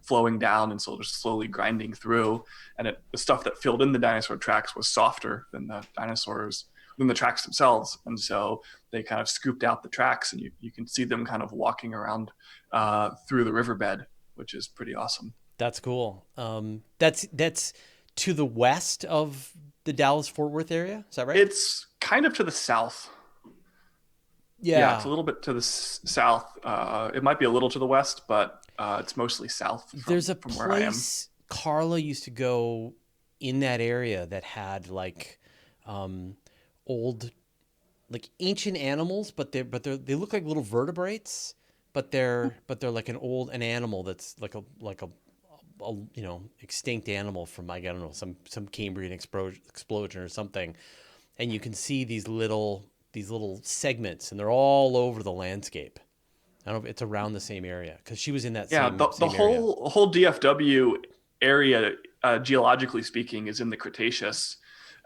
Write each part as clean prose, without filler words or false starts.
flowing down and so just slowly grinding through. And the stuff that filled in the dinosaur tracks was softer than the tracks themselves. And so they kind of scooped out the tracks, and you can see them kind of walking around through the riverbed, which is pretty awesome. That's cool. That's to the west of the Dallas-Fort Worth area. Is that right? It's kind of to the south. Yeah, it's a Yeah. little bit to the south. It might be a little to the west, but it's mostly south There's a from where I am. place Carla used to go in that area that had like old, like ancient animals, but they look like little vertebrates, but they're like an animal that's like a extinct animal from, I don't know, some Cambrian explosion or something. And you can see these little segments, and they're all over the landscape. I don't know if it's around the same area, because she was in that Yeah, same the area. whole DFW area, geologically speaking, is in the Cretaceous,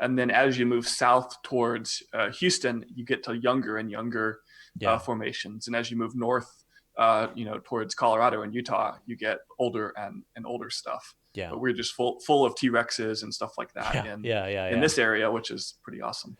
and then as you move south towards Houston, you get to younger and younger Yeah. formations, and as you move north, towards Colorado and Utah, you get older and older stuff. Yeah. But we're just full of T-Rexes and stuff like that Yeah. Yeah. Yeah. in Yeah. this area, which is pretty awesome.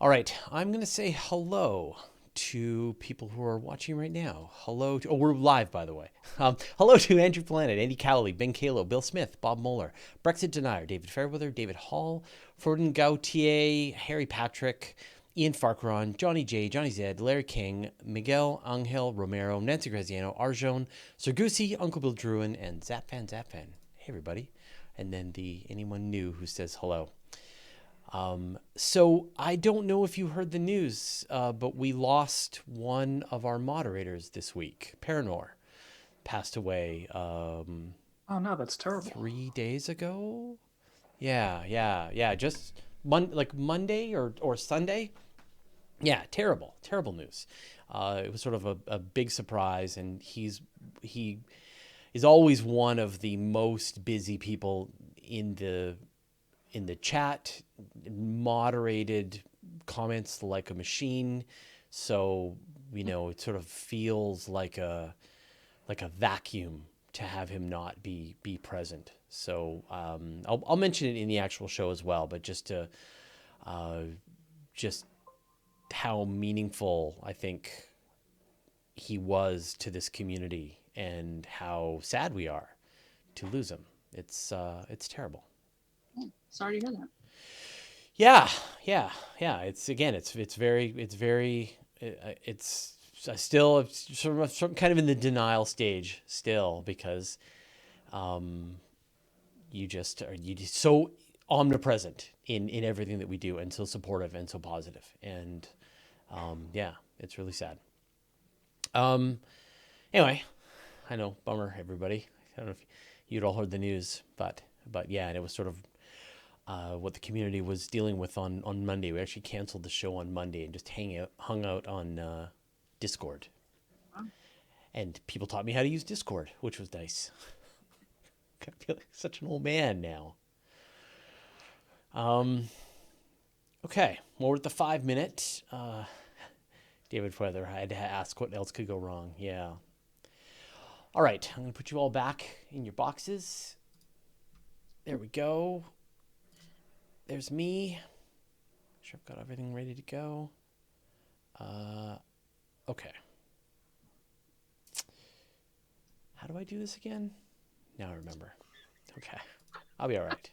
All right. I'm going to say hello to people who are watching right now. Hello to, we're live, by the way. Hello to Andrew Planet, Andy Cowley, Ben Kalo, Bill Smith, Bob Moeller, Brexit Denier, David Fairweather, David Hall, Ferdinand Gautier, Harry Patrick, Ian Farquharan, Johnny J, Johnny Zed, Larry King, Miguel Angel Romero, Nancy Graziano, Arjone, Sergusi, Uncle Bill Druin, and Zapfan. Hey, everybody. And then anyone new who says hello. So I don't know if you heard the news, but we lost one of our moderators this week. Paranor passed away Oh no, that's terrible. 3 days ago. Yeah. Just Monday or Sunday. Yeah, terrible news. It was sort of a big surprise, and he is always one of the most busy people in the chat, moderated comments like a machine. So, it sort of feels like a vacuum to have him not be present. So I'll mention it in the actual show as well, but just how meaningful I think he was to this community, and how sad we are to lose him. It's terrible. Sorry to hear that. Yeah. It's still sort of kind of in the denial stage still, because you just so omnipresent in everything that we do, and so supportive and so positive. And it's really sad. Anyway, I know, bummer, everybody. I don't know if you'd all heard the news, but yeah, and it was sort of what the community was dealing with on Monday. We actually canceled the show on Monday and just hung out on Discord. Wow. And people taught me how to use Discord, which was nice. I feel like such an old man now. Okay, well, we're at the 5-minute. David Weather, I had to ask what else could go wrong. Yeah. All right, I'm going to put you all back in your boxes. There we go. There's me. Sure, I've got everything ready to go. Okay. How do I do this again? Now I remember. Okay. I'll be all right.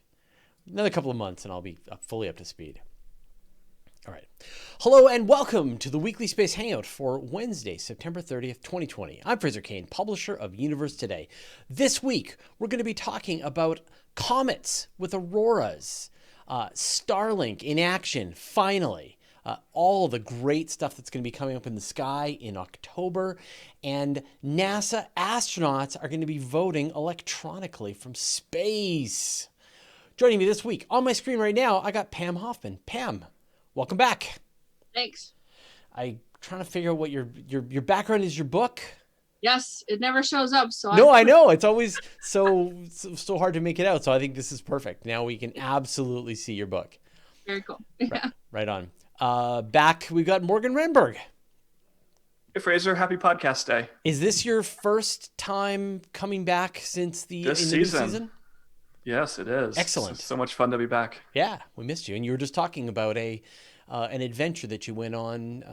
Another couple of months and I'll be fully up to speed. All right. Hello and welcome to the Weekly Space Hangout for Wednesday, September 30th, 2020. I'm Fraser Kane, publisher of Universe Today. This week, we're going to be talking about comets with auroras, Starlink in action, finally. All the great stuff that's going to be coming up in the sky in October. And NASA astronauts are going to be voting electronically from space. Joining me this week on my screen right now, I got Pam Hoffman. Pam, welcome back. Thanks. I'm trying to figure out what your background is. Your book? Yes, it never shows up. So no, I know. It's always so hard to make it out. So I think this is perfect. Now we can absolutely see your book. Very cool. Yeah. Right on. Back, we got Morgan Renberg. Hey, Fraser, happy podcast day. Is this your first time coming back since the This in the new season. season? Yes, it is. It's Excellent. so much fun to be back. Yeah, we missed you, and you were just talking about a an adventure that you went on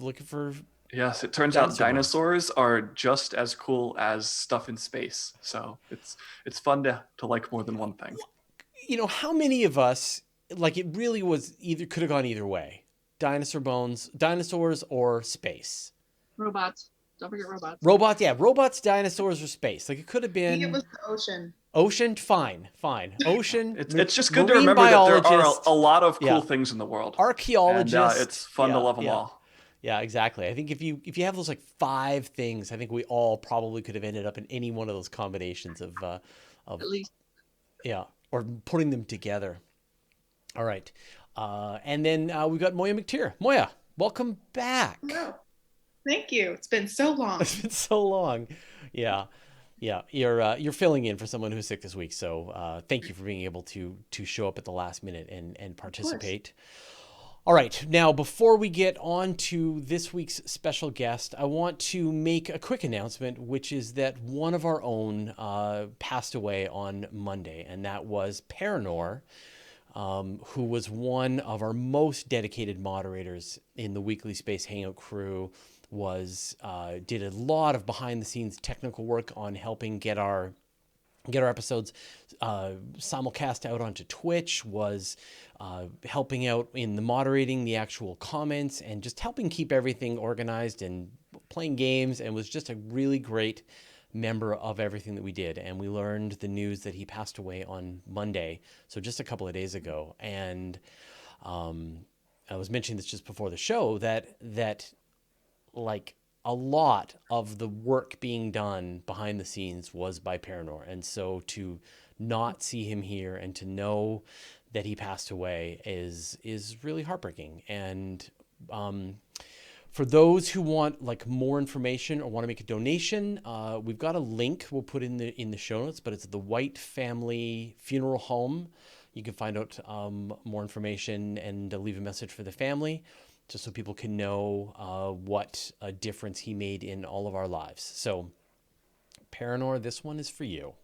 looking for Yes, it turns out dinosaur bones. dinosaurs are just as cool as stuff in space. So it's fun to like more than one thing. How many of us like it really was either could have gone either way. Dinosaur bones, dinosaurs or space. Robots. Don't forget robots. Robots, yeah, robots, dinosaurs or space. Like it could have I think it been was the ocean. ocean, fine. Ocean. It's just good to marine remember that there are biologist, a lot of cool yeah, things in the world, and archaeologist. it's fun to Yeah, love them yeah. all. Yeah, exactly. I think if you have those like 5 things, I think we all probably could have ended up in any one of those combinations of At least. yeah, or putting them together. All right, and then we got Moya McTeer. Moya, welcome back. Hello. Thank you. It's been so long. It's been so long. Yeah, yeah. You're filling in for someone who's sick this week, so thank you for being able to show up at the last minute and participate. All right, now before we get on to this week's special guest, I want to make a quick announcement, which is that one of our own passed away on Monday, and that was Paranor, who was one of our most dedicated moderators in the Weekly Space Hangout crew. Did a lot of behind the scenes technical work on helping get our episodes simulcast out onto Twitch, was helping out in the moderating the actual comments and just helping keep everything organized and playing games, and was just a really great member of everything that we did. And we learned the news that he passed away on Monday, so just a couple of days ago. And I was mentioning this just before the show that like a lot of the work being done behind the scenes was by Paranor. And so to not see him here and to know that he passed away is really heartbreaking. And for those who want like more information or want to make a donation, we've got a link we'll put in the show notes, but it's the White Family Funeral Home. You can find out more information and leave a message for the family, just so people can know what a difference he made in all of our lives. So, Paranor, this one is for you.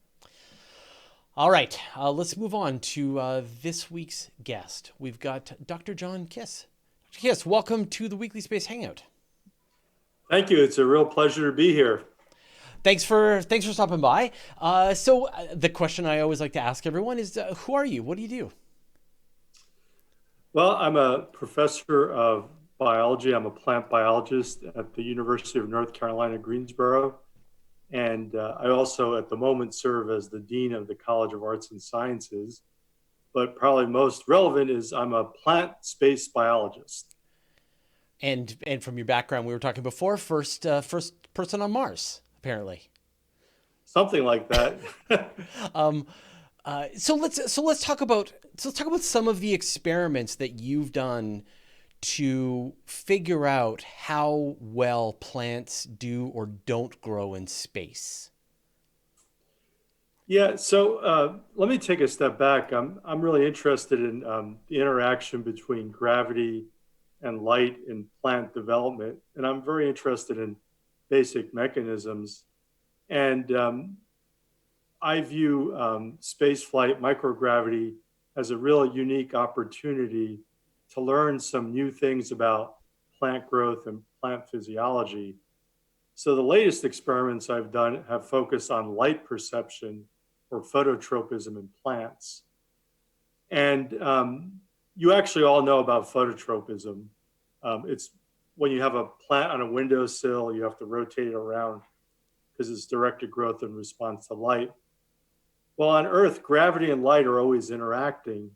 All right, let's move on to this week's guest. We've got Dr. John Kiss. Dr. Kiss, welcome to the Weekly Space Hangout. Thank you. It's a real pleasure to be here. Thanks for stopping by. So the question I always like to ask everyone is, who are you? What do you do? Well, I'm a professor of biology. I'm a plant biologist at the University of North Carolina, Greensboro. And I also, at the moment, serve as the Dean of the College of Arts and Sciences. But probably most relevant is I'm a plant space biologist. And from your background, we were talking before, first person on Mars, apparently. Something like that. So let's talk about some of the experiments that you've done to figure out how well plants do or don't grow in space. Yeah, so let me take a step back. I'm really interested in the interaction between gravity and light in plant development, and I'm very interested in basic mechanisms. And I view space flight, microgravity, as a real unique opportunity to learn some new things about plant growth and plant physiology. So the latest experiments I've done have focused on light perception or phototropism in plants. And you actually all know about phototropism. It's when you have a plant on a windowsill, you have to rotate it around because it's directed growth in response to light. Well, on Earth, gravity and light are always interacting,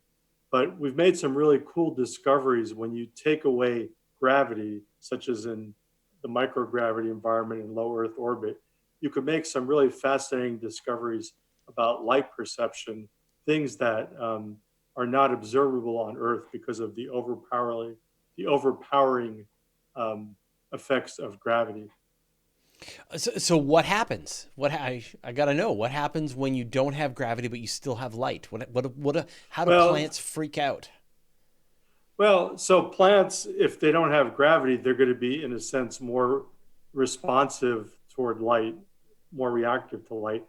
but we've made some really cool discoveries when you take away gravity, such as in the microgravity environment in low Earth orbit. You could make some really fascinating discoveries about light perception, things that are not observable on Earth because of the overpowering effects of gravity. So what happens? I got to know what happens when you don't have gravity but you still have light. How do plants freak out? Well, so plants, if they don't have gravity, they're going to be, in a sense, more responsive toward light, more reactive to light.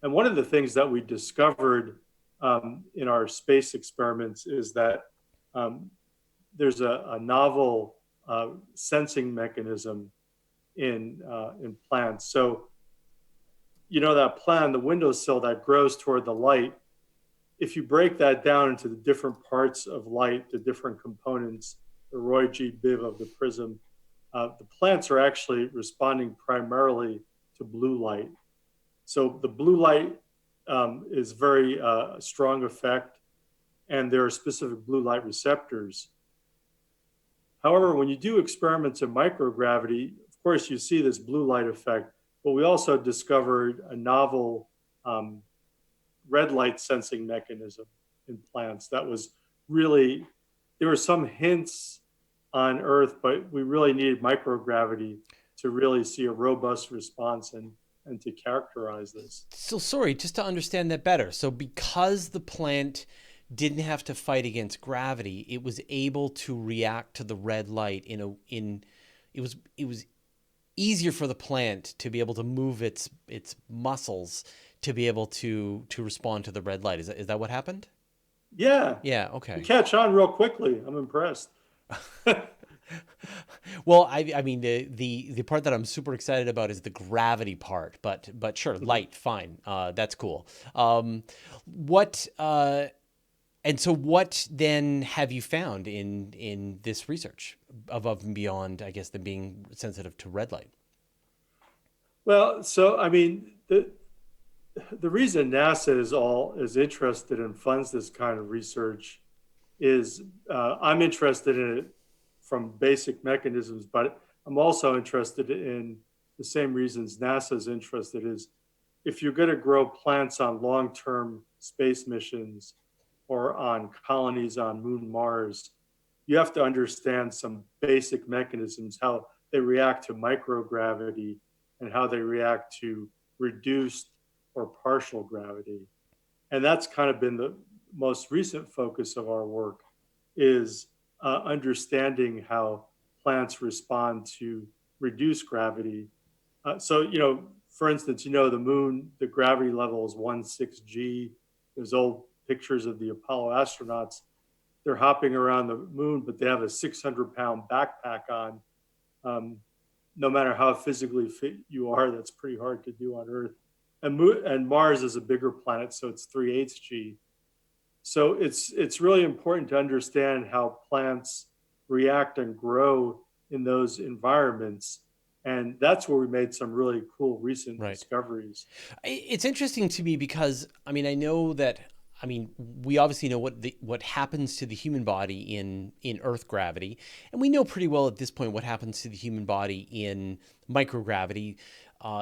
And one of the things that we discovered in our space experiments is that there's a novel sensing mechanism in plants. So, you know, that plant, the windowsill that grows toward the light, if you break that down into the different parts of light, the different components, the Roy G. Biv of the prism, the plants are actually responding primarily to blue light. So the blue light is very strong effect, and there are specific blue light receptors. However, when you do experiments in microgravity, of course, you see this blue light effect, but we also discovered a novel red light sensing mechanism in plants that was really, there were some hints on Earth, but we really needed microgravity to really see a robust response and to characterize this. So sorry, just to understand that better. So because the plant didn't have to fight against gravity, it was able to react to the red light it was easier for the plant to be able to move its muscles to be able to respond to the red light. Is that what happened? Yeah. Yeah, okay. You catch on real quickly. I'm impressed. Well, I mean the part that I'm super excited about is the gravity part, but sure, light, fine, that's cool. And so what then have you found in this research above and beyond, I guess, them being sensitive to red light? Well, so I mean the reason NASA is interested and funds this kind of research is I'm interested in it from basic mechanisms, but I'm also interested in the same reasons NASA is interested is if you're going to grow plants on long-term space missions or on colonies on Moon, Mars, you have to understand some basic mechanisms, how they react to microgravity and how they react to reduced or partial gravity. And that's kind of been the most recent focus of our work is understanding how plants respond to reduced gravity. So, you know, for instance, you know, the moon, the gravity level is 1.6 G. There's old pictures of the Apollo astronauts. They're hopping around the moon, but they have a 600-pound backpack on. No matter how physically fit you are, that's pretty hard to do on Earth. And Mars is a bigger planet, so it's 3/8 G. So it's really important to understand how plants react and grow in those environments. And that's where we made some really cool recent discoveries. It's interesting to me because, I mean, I know that, I mean, we obviously know what happens to the human body in Earth gravity, and we know pretty well at this point what happens to the human body in microgravity.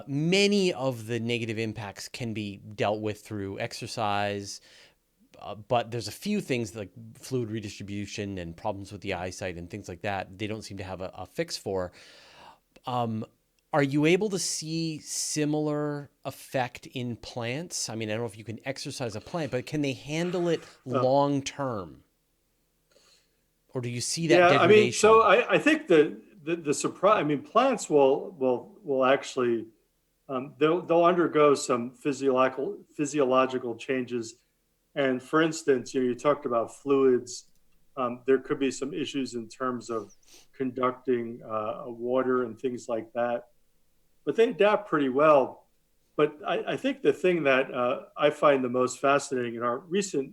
Many of the negative impacts can be dealt with through exercise, but there's a few things like fluid redistribution and problems with the eyesight and things like that they don't seem to have a fix for. Are you able to see similar effect in plants? I mean, I don't know if you can exercise a plant, but can they handle it long term? Or do you see that degradation? I mean, so I think the surprise, I mean, plants will actually, they'll undergo some physiological changes. And for instance, you know, you talked about fluids. There could be some issues in terms of conducting water and things like that. But they adapt pretty well. But I think the thing that I find the most fascinating in our recent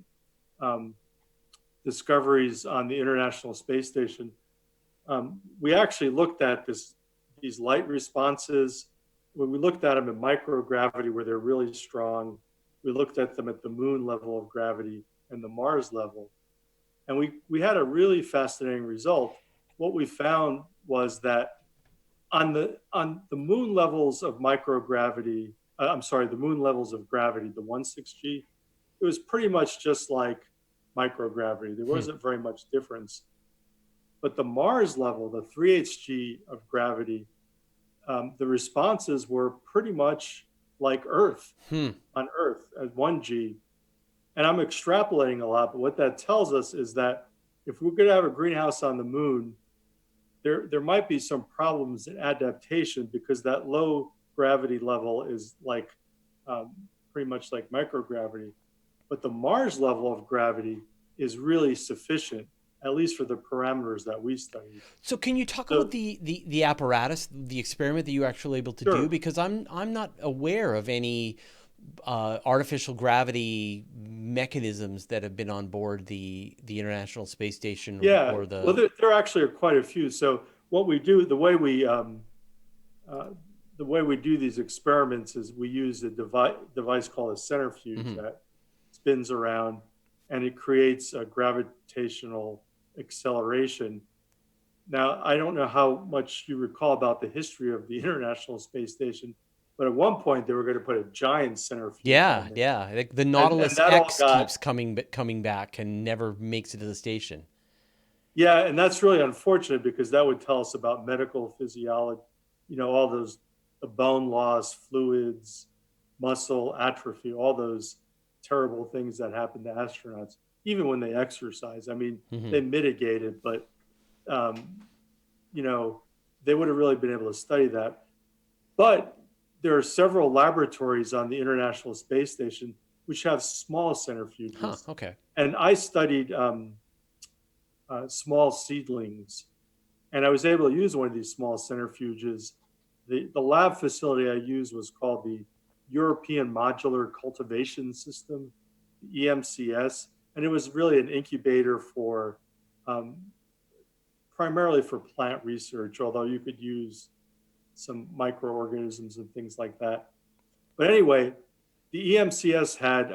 discoveries on the International Space Station, we actually looked at these light responses. When we looked at them in microgravity where they're really strong, we looked at them at the moon level of gravity and the Mars level. And we had a really fascinating result. What we found was that on the moon levels of microgravity, the moon levels of gravity, the 1.6 G, it was pretty much just like microgravity. There wasn't very much difference. But the Mars level, the 3/8 G of gravity, the responses were pretty much like Earth on Earth at 1 G. And I'm extrapolating a lot, but what that tells us is that if we're going to have a greenhouse on the moon, there might be some problems in adaptation because that low gravity level is like pretty much like microgravity, but the Mars level of gravity is really sufficient, at least for the parameters that we studied. So can you talk about the apparatus, the experiment that you were actually able to do? Because I'm not aware of any artificial gravity mechanisms that have been on board the International Space Station. Well, there actually are quite a few. So what we do, the way we do these experiments is we use a device called a centrifuge that spins around, and it creates a gravitational acceleration. Now, I don't know how much you recall about the history of the International Space Station, but at one point they were going to put a giant centrifuge. Yeah. Like the Nautilus X keeps coming back and never makes it to the station. Yeah, and that's really unfortunate because that would tell us about medical physiology, all those the bone loss, fluids, muscle atrophy, all those terrible things that happen to astronauts, even when they exercise. I mean, they mitigate it, but, they would have really been able to study that. But there are several laboratories on the International Space Station which have small centrifuges. Okay. And I studied small seedlings, and I was able to use one of these small centrifuges. The lab facility I used was called the European Modular Cultivation System, EMCS, and it was really an incubator for primarily for plant research, although you could use some microorganisms and things like that. But anyway, the EMCS had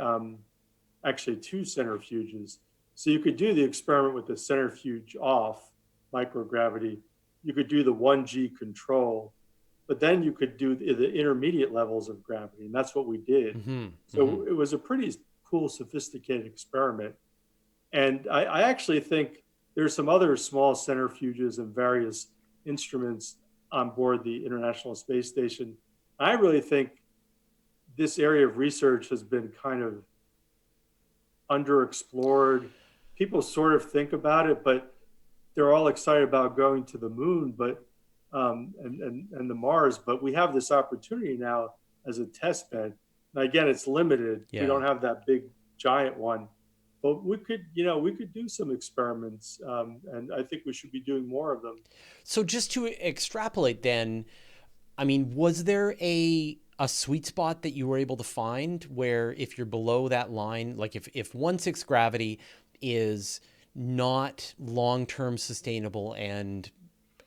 actually two centrifuges. So you could do the experiment with the centrifuge off, microgravity. You could do the 1G control, but then you could do the intermediate levels of gravity, and that's what we did. So it was a pretty cool, sophisticated experiment. And I actually think there's some other small centrifuges and various instruments on board the International Space Station. I really think this area of research has been kind of underexplored. People sort of think about it, but they're all excited about going to the moon, but and the Mars. But we have this opportunity now as a test bed. Now, again, it's limited. We don't have that big giant one, but we could do some experiments, and I think we should be doing more of them. So just to extrapolate, then, I mean, was there a sweet spot that you were able to find where if you're below that line, like if 1/6 gravity is not long-term sustainable and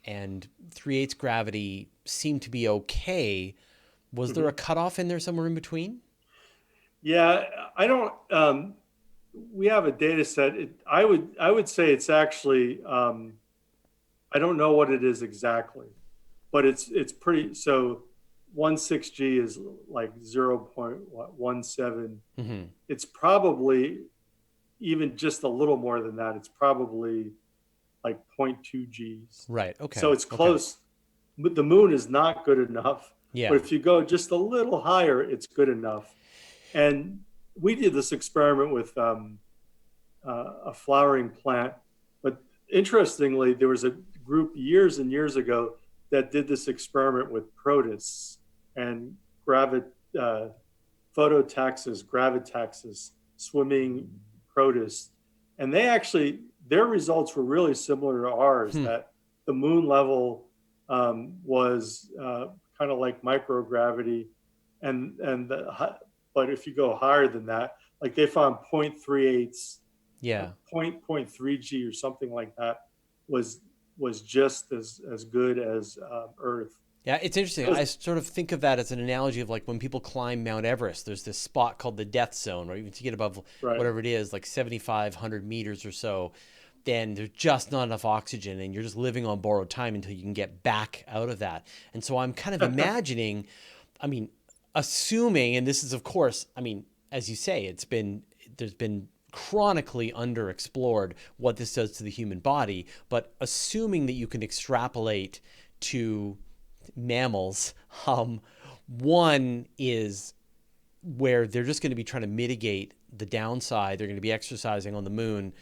3/8 gravity seemed to be okay, was there a cutoff in there somewhere in between? Yeah, I don't. We have a data set. I would say it's actually. I don't know what it is exactly, but it's pretty. So 1/6G is like 0.17. It's probably even just a little more than that. It's probably like 0.2 Gs. Right. Okay. So it's close. But the moon is not good enough. Yeah. But if you go just a little higher, it's good enough. And we did this experiment with a flowering plant. But interestingly, there was a group years and years ago that did this experiment with protists and phototaxis, gravitaxis, swimming protists. And their results were really similar to ours, that the moon level was kind of like microgravity. But if you go higher than that, like they found 0.38, 0.3 G or something like that was just as good as Earth. Yeah, it's interesting. I sort of think of that as an analogy of like when people climb Mount Everest, there's this spot called the death zone, or even to get above whatever it is, like 7,500 meters or so, then there's just not enough oxygen and you're just living on borrowed time until you can get back out of that. And so I'm kind of imagining, assuming, and this is of course, as you say, there's been chronically underexplored what this does to the human body, but assuming that you can extrapolate to mammals, one is where they're just going to be trying to mitigate the downside. They're going to be exercising on the moon,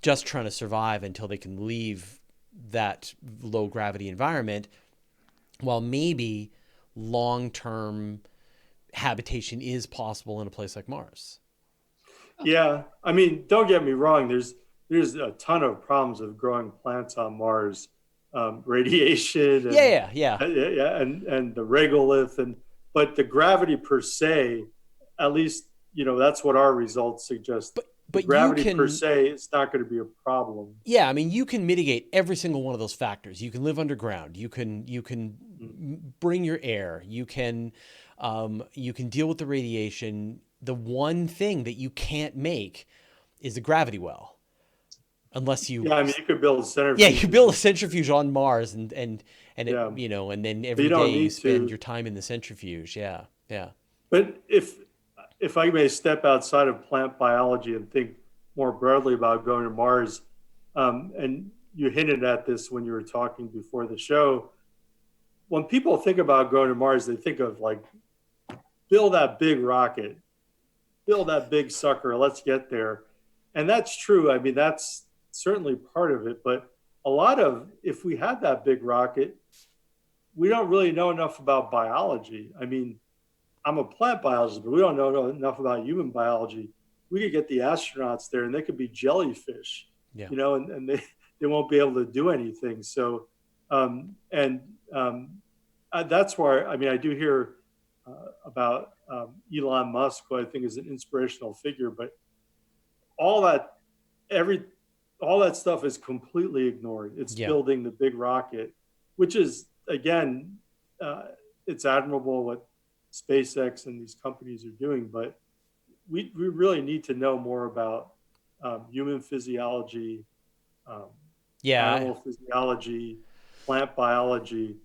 just trying to survive until they can leave low gravity environment, while maybe long-term habitation is possible in a place like Mars. Yeah, I mean, don't get me wrong. There's a ton of problems of growing plants on Mars, radiation, and Yeah. and the regolith, but the gravity per se, at least that's what our results suggest. The But gravity per se, it's not going to be a problem. Yeah, I mean, you can mitigate every single one of those factors. You can live underground. You can bring your air. You can deal with the radiation. The one thing that you can't make is a gravity well, unless you. Yeah, I mean, you could build a centrifuge. Yeah, you build a centrifuge on Mars, and it, and then every day you spend your time in the centrifuge. Yeah. But if I may step outside of plant biology and think more broadly about going to Mars, and you hinted at this when you were talking before the show, when people think about going to Mars, they think of like, build that big rocket, build that big sucker, let's get there. And that's true. I mean, that's certainly part of it. But if we had that big rocket, we don't really know enough about biology. I mean, I'm a plant biologist, but we don't know enough about human biology. We could get the astronauts there and they could be jellyfish, and they won't be able to do anything. So, that's why, I mean, I do hear about Elon Musk, who I think is an inspirational figure, but all that stuff is completely ignored. It's building the big rocket, which is, again, it's admirable what SpaceX and these companies are doing, but we really need to know more about human physiology, animal physiology, plant biology.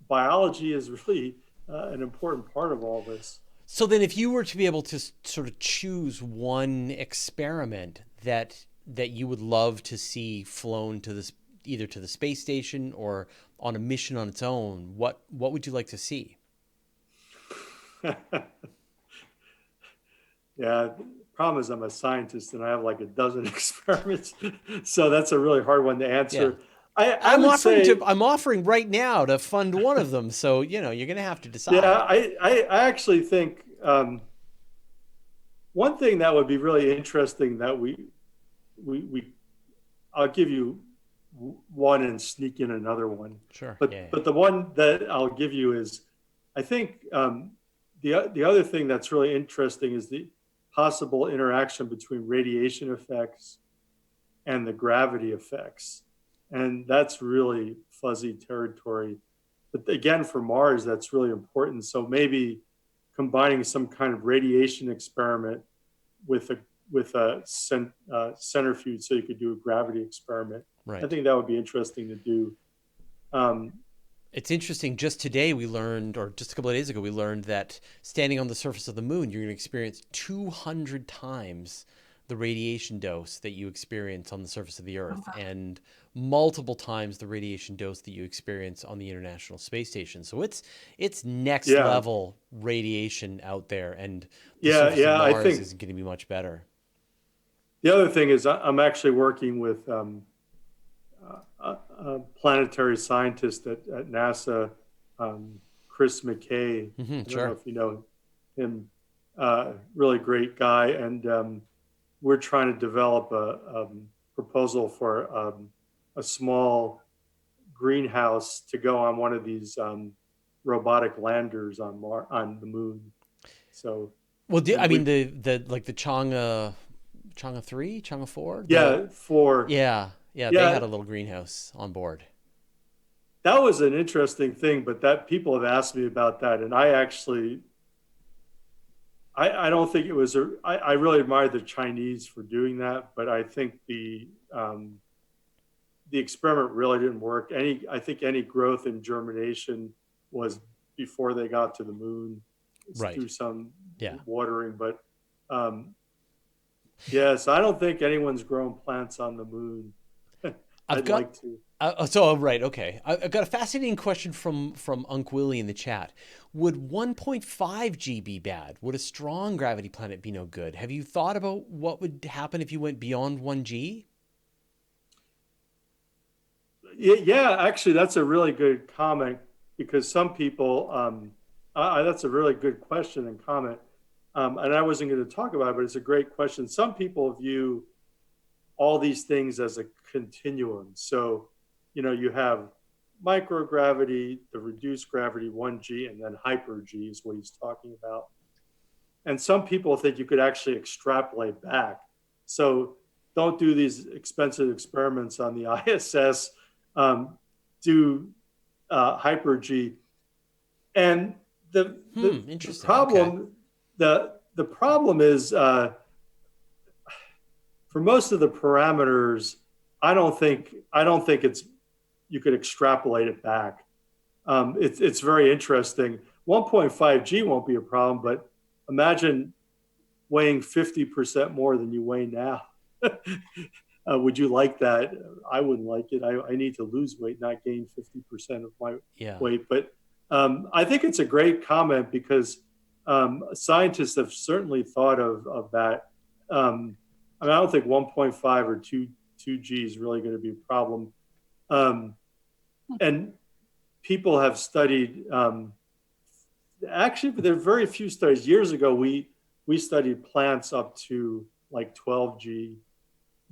Biology is really an important part of all this. So then if you were to be able to sort of choose one experiment that you would love to see flown to either to the space station or on a mission on its own, what would you like to see? Yeah, the problem is I'm a scientist and I have like a dozen experiments, so that's a really hard one to answer. Yeah. I'm offering right now to fund one of them, so you're going to have to decide. Yeah, I actually think one thing that would be really interesting that I'll give you one and sneak in another one. Sure. But the one that I'll give you is, I think the other thing that's really interesting is the possible interaction between radiation effects and the gravity effects. And that's really fuzzy territory. But again, for Mars, that's really important. So maybe combining some kind of radiation experiment with a centrifuge, so you could do a gravity experiment. Right. I think that would be interesting to do. It's interesting. Just today we learned, or just a couple of days ago, we learned that standing on the surface of the moon, you're going to experience 200 times the radiation dose that you experience on the surface of the Earth, and multiple times the radiation dose that you experience on the International Space Station. So it's next level radiation out there, and the surface of Mars I think isn't going to be much better. The other thing is I'm actually working with a planetary scientist at NASA, Chris McKay. I don't know if you know him. Really great guy, and we're trying to develop a proposal for a small greenhouse to go on one of these robotic landers on the moon. So, well, I mean the like the Chang'e 3, Chang'e 4. Yeah, 4. Yeah, they had a little greenhouse on board. That was an interesting thing, but that people have asked me about that, and I don't think it was I really admire the Chinese for doing that, but I think the experiment really didn't work. I think any growth in germination was before they got to the moon, through some watering. But so I don't think anyone's grown plants on the moon. I've got a fascinating question from Unc Willie in the chat. Would 1.5 G be bad? Would a strong gravity planet be no good? Have you thought about what would happen if you went beyond 1 G? Yeah, actually, that's a really good comment because some people, that's a really good question and comment. And I wasn't going to talk about it, but it's a great question. Some people view all these things as a continuum. So, you have microgravity, the reduced gravity 1G, and then hyper G is what he's talking about. And some people think you could actually extrapolate back. So don't do these expensive experiments on the ISS. Do hyper G. And the Interesting. problem, Okay. the problem is for most of the parameters, I don't think it's you could extrapolate it back. It's very interesting. 1.5G won't be a problem, but imagine weighing 50% more than you weigh now. Would you like that? I wouldn't like it. I need to lose weight, not gain 50% of my weight. But I think it's a great comment because scientists have certainly thought of that. I don't think 1.5 or 2G is really going to be a problem. And people have studied, actually, there are very few studies. Years ago, we studied plants up to like 12G.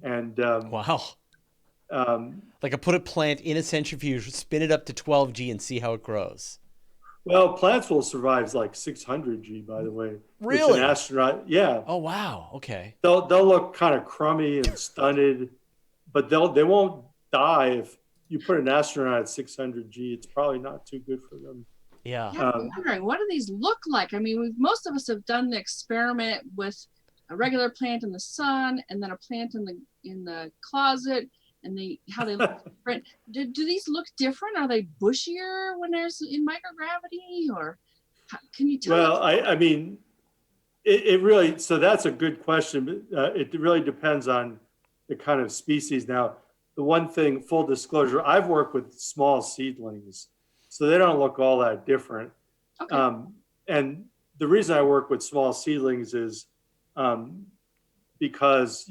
And wow. Like I put a plant in a centrifuge, spin it up to 12G and see how it grows. Well, plants will survive like 600G, by the way. Really? Which an astronaut, yeah. Oh, wow. Okay. They'll look kind of crummy and stunted, but they won't die if you put an astronaut at 600G. It's probably not too good for them. Yeah. I'm wondering, what do these look like? I mean, most of us have done the experiment with a regular plant in the sun and then a plant in the closet, and how they look different. Do these look different? Are they bushier when there's in microgravity, or can you tell? Well, I mean, it really, so that's a good question. It really depends on the kind of species. Now, the one thing, full disclosure, I've worked with small seedlings, so they don't look all that different. Okay. And the reason I work with small seedlings is because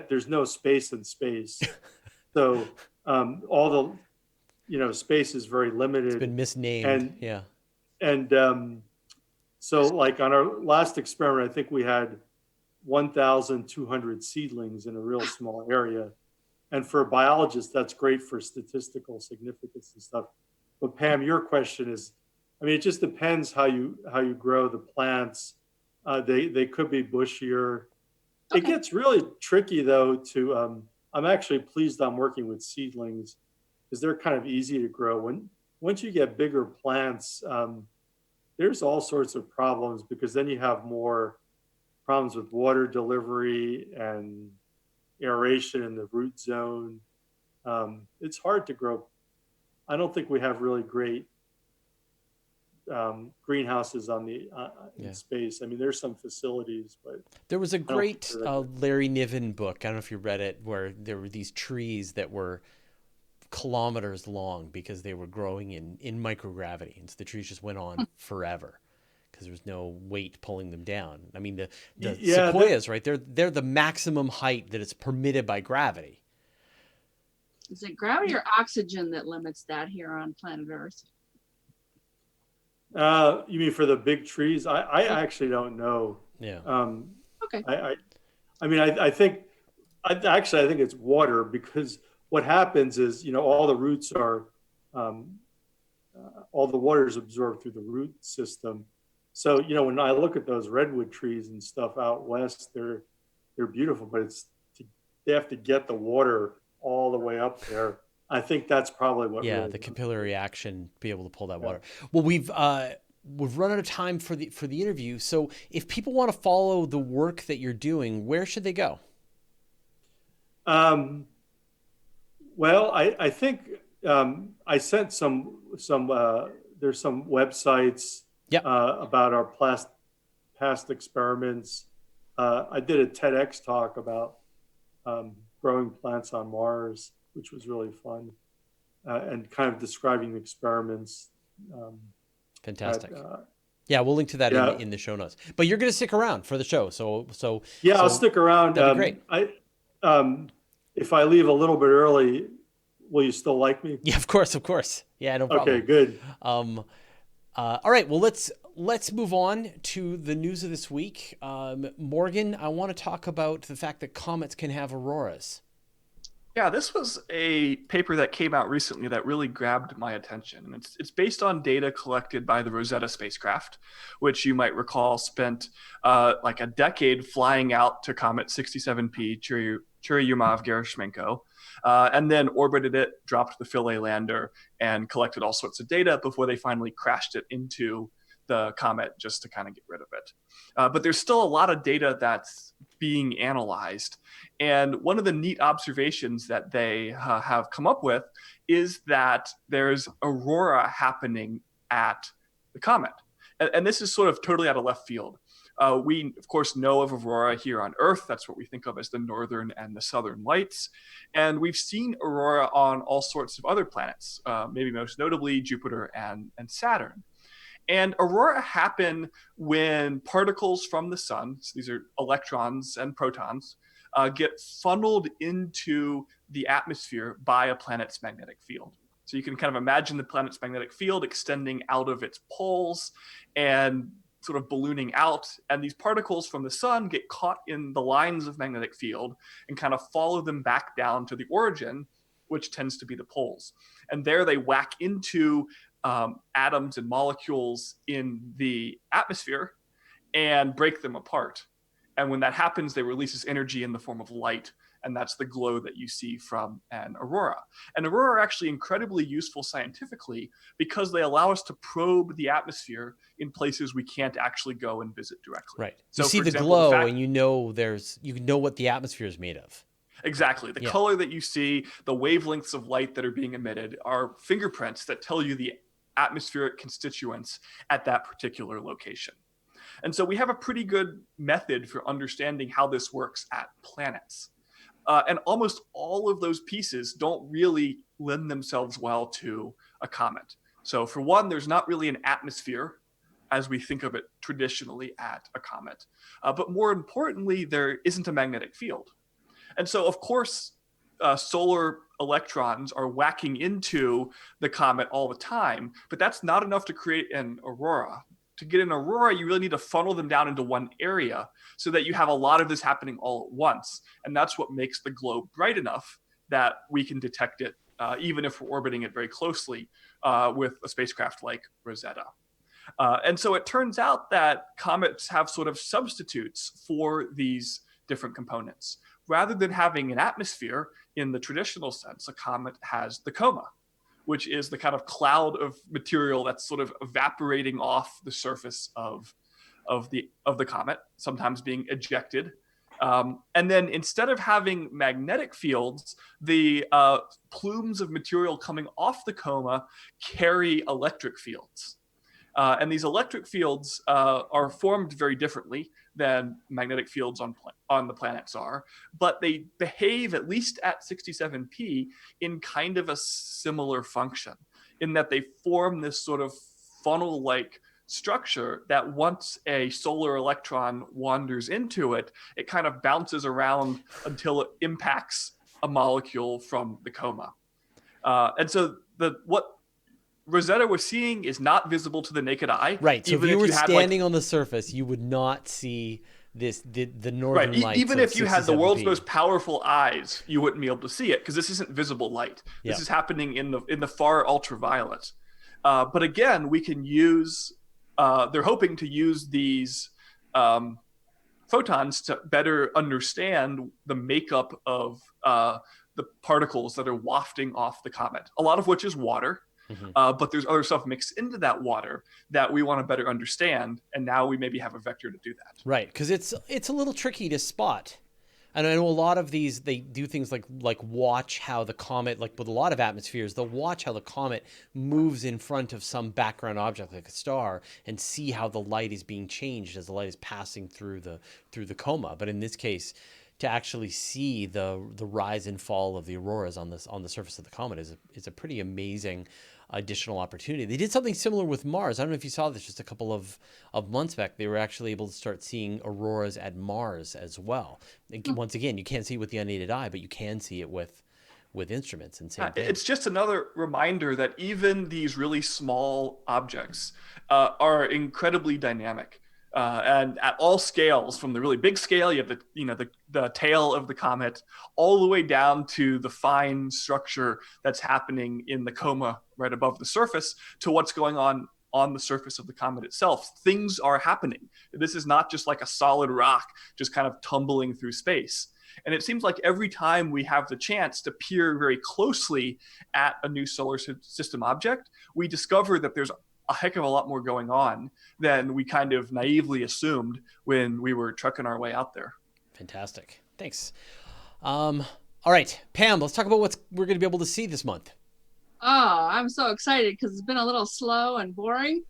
there's no space in space. So all the, space is very limited. It's been misnamed. Yeah. And so like on our last experiment, I think we had 1,200 seedlings in a real small area. And for a biologist, that's great for statistical significance and stuff. But Pam, your question is, I mean, it just depends how you grow the plants. They could be bushier. Okay. It gets really tricky though I'm actually pleased I'm working with seedlings because they're kind of easy to grow. Once you get bigger plants, there's all sorts of problems because then you have more problems with water delivery and aeration in the root zone. It's hard to grow. I don't think we have really great greenhouses on in space. I mean, there's some facilities, but there was a great Larry Niven book. I don't know if you read it, where there were these trees that were kilometers long because they were growing in microgravity, and so the trees just went on forever because there was no weight pulling them down. I mean, the sequoias, right? They're the maximum height that is permitted by gravity. Is it gravity or oxygen that limits that here on planet Earth? You mean for the big trees? I actually don't know. Yeah. Okay. I think it's water, because what happens is, all the roots are, all the water is absorbed through the root system. So, when I look at those redwood trees and stuff out west, they're beautiful, but they have to get the water all the way up there. I think that's probably what. Yeah, really the capillary action, be able to pull that water. Well, we've run out of time for the interview. So, if people want to follow the work that you're doing, where should they go? Well, I think I sent some. There's some websites about our past experiments. I did a TEDx talk about growing plants on Mars, which was really fun, and kind of describing the experiments. Fantastic. We'll link to that in the show notes. But you're going to stick around for the show, so I'll stick around. That'd be great. If I leave a little bit early, will you still like me? Yeah, of course. Yeah, no problem. Okay, good. All right, well, let's move on to the news of this week. Morgan, I want to talk about the fact that comets can have auroras. Yeah, this was a paper that came out recently that really grabbed my attention. And it's based on data collected by the Rosetta spacecraft, which you might recall spent like a decade flying out to comet 67P Churyumov-Gerasimenko, and then orbited it, dropped the Philae lander, and collected all sorts of data before they finally crashed it into the comet just to kind of get rid of it. But there's still a lot of data that's being analyzed. And one of the neat observations that they have come up with is that there's aurora happening at the comet. And this is sort of totally out of left field. We, of course, know of aurora here on Earth. That's what we think of as the northern and the southern lights. And we've seen aurora on all sorts of other planets, maybe most notably Jupiter and Saturn. And aurora happen when particles from the sun, so these are electrons and protons, get funneled into the atmosphere by a planet's magnetic field. So you can kind of imagine the planet's magnetic field extending out of its poles and sort of ballooning out. And these particles from the sun get caught in the lines of magnetic field and kind of follow them back down to the origin, which tends to be the poles. And there they whack into atoms and molecules in the atmosphere and break them apart. And when that happens, they release this energy in the form of light. And that's the glow that you see from an aurora. And aurora are actually incredibly useful scientifically because they allow us to probe the atmosphere in places we can't actually go and visit directly. Right. So you see for the example, glow the fact- and you know what the atmosphere is made of. Exactly. The color that you see, the wavelengths of light that are being emitted are fingerprints that tell you the atmospheric constituents at that particular location. And so we have a pretty good method for understanding how this works at planets. And almost all of those pieces don't really lend themselves well to a comet. So for one, there's not really an atmosphere as we think of it traditionally at a comet. But more importantly, there isn't a magnetic field. And so, of course, solar electrons are whacking into the comet all the time, but that's not enough to create an aurora. To get an aurora, you really need to funnel them down into one area so that you have a lot of this happening all at once. And that's what makes the globe bright enough that we can detect it, even if we're orbiting it very closely with a spacecraft like Rosetta. And so it turns out that comets have sort of substitutes for these different components. Rather than having an atmosphere in the traditional sense, a comet has the coma, which is the kind of cloud of material that's sort of evaporating off the surface of the comet, sometimes being ejected. And then instead of having magnetic fields, the plumes of material coming off the coma carry electric fields. And these electric fields are formed very differently than magnetic fields on the planets are, but they behave, at least at 67P, in kind of a similar function, in that they form this sort of funnel-like structure that once a solar electron wanders into it, it kind of bounces around until it impacts a molecule from the coma. And so what Rosetta was seeing is not visible to the naked eye. Right. So if you were standing on the surface, you would not see the northern lights. Even if you had the 67P. world's most powerful eyes, you wouldn't be able to see it because this isn't visible light. This Yeah. is happening in the far ultraviolet. But again, we can use. They're hoping to use these photons to better understand the makeup of the particles that are wafting off the comet. A lot of which is water. Mm-hmm. But there's other stuff mixed into that water that we want to better understand, and now we maybe have a vector to do that. Right, because it's a little tricky to spot. And I know a lot of these, they do things like watch how the comet, like with a lot of atmospheres, they'll watch how the comet moves in front of some background object like a star and see how the light is being changed as the light is passing through the coma. But in this case, to actually see the rise and fall of the auroras on the surface of the comet is a pretty amazing additional opportunity. They did something similar with Mars. I don't know if you saw this just a couple of months back. They were actually able to start seeing auroras at Mars as well. Once again, you can't see it with the unaided eye, but you can see it with with instruments and same thing. It's just another reminder that even these really small objects are incredibly dynamic. And at all scales, from the really big scale, you have the tail of the comet, all the way down to the fine structure that's happening in the coma right above the surface, to what's going on the surface of the comet itself. Things are happening. This is not just like a solid rock just kind of tumbling through space. And it seems like every time we have the chance to peer very closely at a new solar system object, we discover that there's a heck of a lot more going on than we kind of naively assumed when we were trucking our way out there. Fantastic. Thanks. All right, Pam, let's talk about what we're going to be able to see this month. Oh, I'm so excited because it's been a little slow and boring,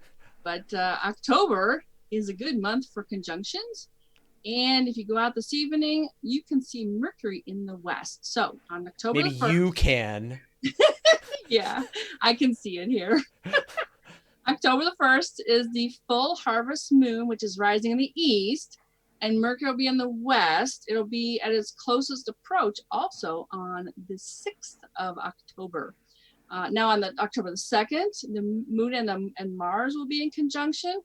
but October is a good month for conjunctions. And if you go out this evening, you can see Mercury in the west. So on October Maybe 1st, you can. yeah, I can see it here. October the 1st is the full harvest moon, which is rising in the east, and Mercury will be in the west. It'll be at its closest approach also on the 6th of October. Now on the October the 2nd, the moon and Mars will be in conjunction.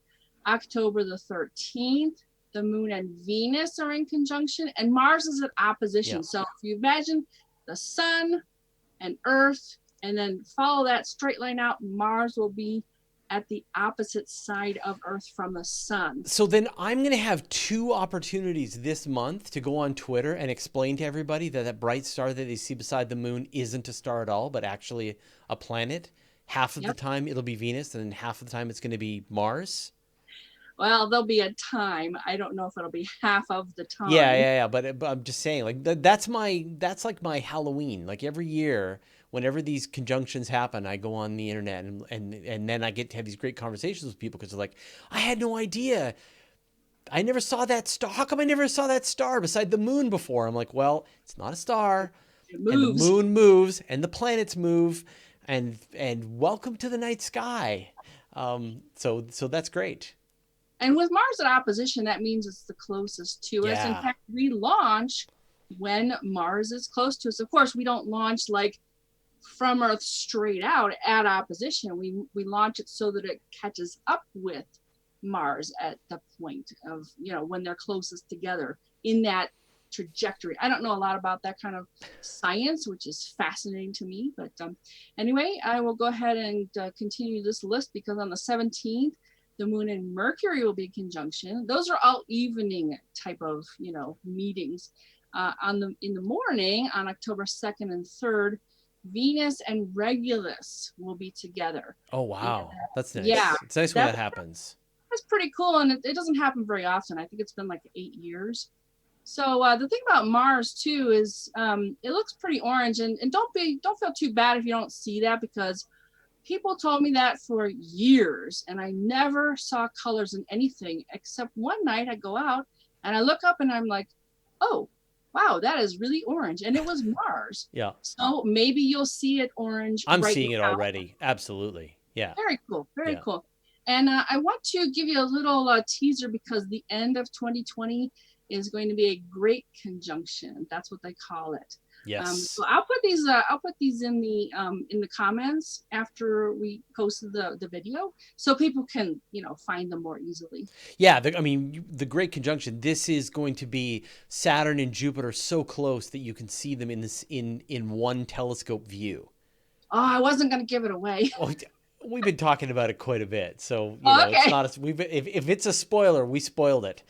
October the 13th, the moon and Venus are in conjunction, and Mars is at opposition. Yeah. So if you imagine the sun and Earth, and then follow that straight line out, Mars will be at the opposite side of Earth from the sun. So then I'm going to have two opportunities this month to go on Twitter and explain to everybody that that bright star that they see beside the moon isn't a star at all, but actually a planet. Half of the time it'll be Venus, and then half of the time it's going to be Mars. Well, there'll be a time. I don't know if it'll be half of the time. Yeah. But I'm just saying, like that's like my Halloween. Like every year, whenever these conjunctions happen, I go on the internet and then I get to have these great conversations with people because they're like, I had no idea. I never saw that star. How come I never saw that star beside the moon before? I'm like, well, it's not a star. It And the moves. moon moves and the planets move, and welcome to the night sky. So that's great. And with Mars at opposition, that means it's the closest to us. In Yeah. fact, we launch when Mars is close to us. Of course, we don't launch like from Earth straight out at opposition. We launch it so that it catches up with Mars at the point of, when they're closest together in that trajectory. I don't know a lot about that kind of science, which is fascinating to me. But anyway, I will go ahead and continue this list because on the 17th, the moon and Mercury will be in conjunction. Those are all evening type of, meetings. In the morning, on October 2nd and 3rd, Venus and Regulus will be together. Oh, wow. That's nice. Yeah. It's nice when that happens. That's pretty cool, and it doesn't happen very often. I think it's been like 8 years. So the thing about Mars too is it looks pretty orange, and don't feel too bad if you don't see that, because people told me that for years, and I never saw colors in anything except one night I go out and I look up and I'm like, oh, wow, that is really orange. And it was Mars. Yeah. So maybe you'll see it orange. I'm right seeing it now. already. Absolutely. Yeah. Very cool. Very Yeah. cool. And I want to give you a little teaser because the end of 2020 is going to be a great conjunction. That's what they call it. Yes. So I'll put these in the comments after we post the video, so people can find them more easily. Yeah. The great conjunction. This is going to be Saturn and Jupiter so close that you can see them in one telescope view. Oh, I wasn't going to give it away. Oh, we've been talking about it quite a bit, so Okay. it's not. If it's a spoiler, we spoiled it.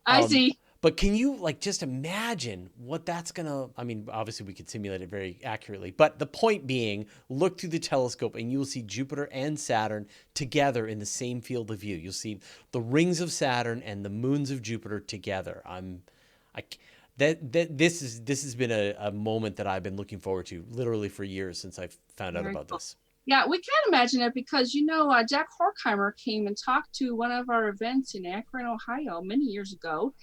I see. But can you just imagine what that's gonna? I mean, obviously we could simulate it very accurately, but the point being, look through the telescope and you'll see Jupiter and Saturn together in the same field of view. You'll see the rings of Saturn and the moons of Jupiter together. This has been a moment that I've been looking forward to literally for years since I found out Very about cool. this. Yeah, we can imagine it because Jack Horkheimer came and talked to one of our events in Akron, Ohio, many years ago.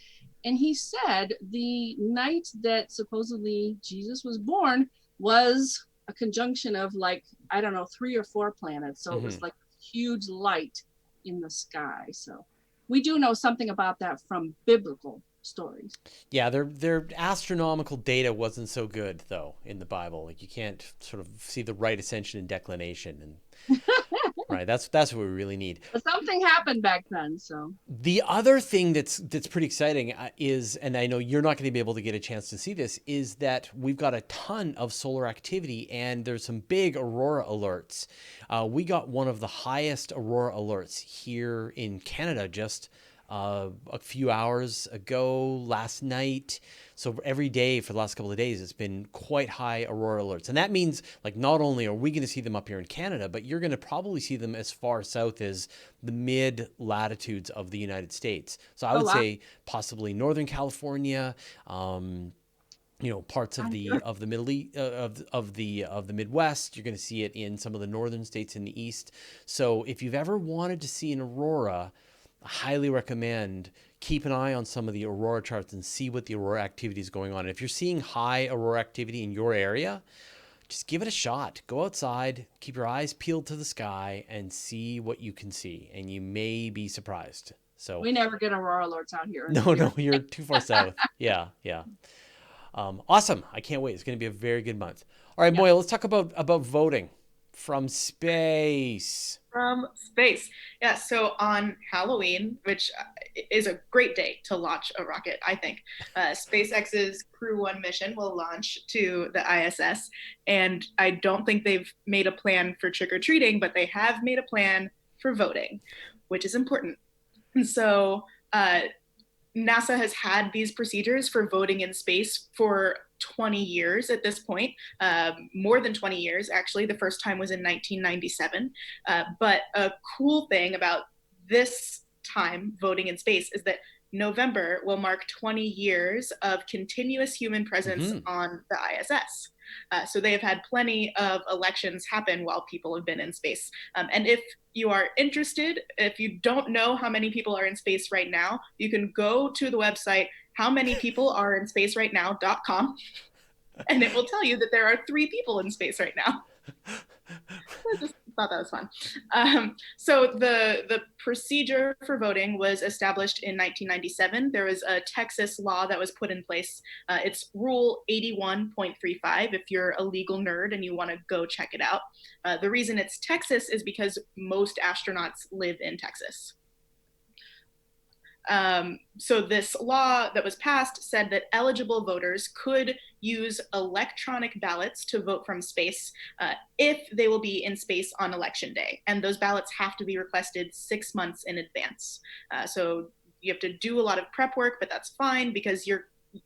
And he said the night that supposedly Jesus was born was a conjunction of 3 or 4 planets. So it was like huge light in the sky. So we do know something about that from biblical stories. Yeah, their astronomical data wasn't so good though in the Bible. Like you can't sort of see the right ascension and declination, and right, that's what we really need. But something happened back then, so. The other thing that's pretty exciting is, and I know you're not going to be able to get a chance to see this, is that we've got a ton of solar activity and there's some big Aurora alerts. We got one of the highest Aurora alerts here in Canada just a few hours ago, last night. So every day for the last couple of days, it's been quite high Aurora alerts. And that means, like, not only are we going to see them up here in Canada, but you're going to probably see them as far south as the mid latitudes of the United States. So I would say possibly Northern California, parts of the Middle East, of the Midwest. You're going to see it in some of the northern states in the East. So if you've ever wanted to see an aurora, I highly recommend keep an eye on some of the aurora charts and see what the aurora activity is going on. And if you're seeing high aurora activity in your area, just give it a shot. Go outside, keep your eyes peeled to the sky, and see what you can see. And you may be surprised. So we never get aurora alerts out here. No, you're too far south. Yeah. Awesome. I can't wait. It's going to be a very good month. All right, Moya, let's talk about voting from space. Yeah, so on Halloween, which is a great day to launch a rocket, I think, SpaceX's Crew 1 mission will launch to the ISS. And I don't think they've made a plan for trick-or-treating, but they have made a plan for voting, which is important. And so NASA has had these procedures for voting in space for 20 years at this point, more than 20 years, actually. The first time was in 1997. But a cool thing about this time voting in space is that November will mark 20 years of continuous human presence on the ISS. So they have had plenty of elections happen while people have been in space. And if you are interested, if you don't know how many people are in space right now, you can go to the website howmanypeopleareinspacerightnow.com and it will tell you that there are 3 people in space right now. I just thought that was fun. So the procedure for voting was established in 1997. There was a Texas law that was put in place. It's Rule 81.35 if you're a legal nerd and you want to go check it out. The reason it's Texas is because most astronauts live in Texas. So this law that was passed said that eligible voters could use electronic ballots to vote from space if they will be in space on election day. And those ballots have to be requested 6 months in advance. So you have to do a lot of prep work, but that's fine because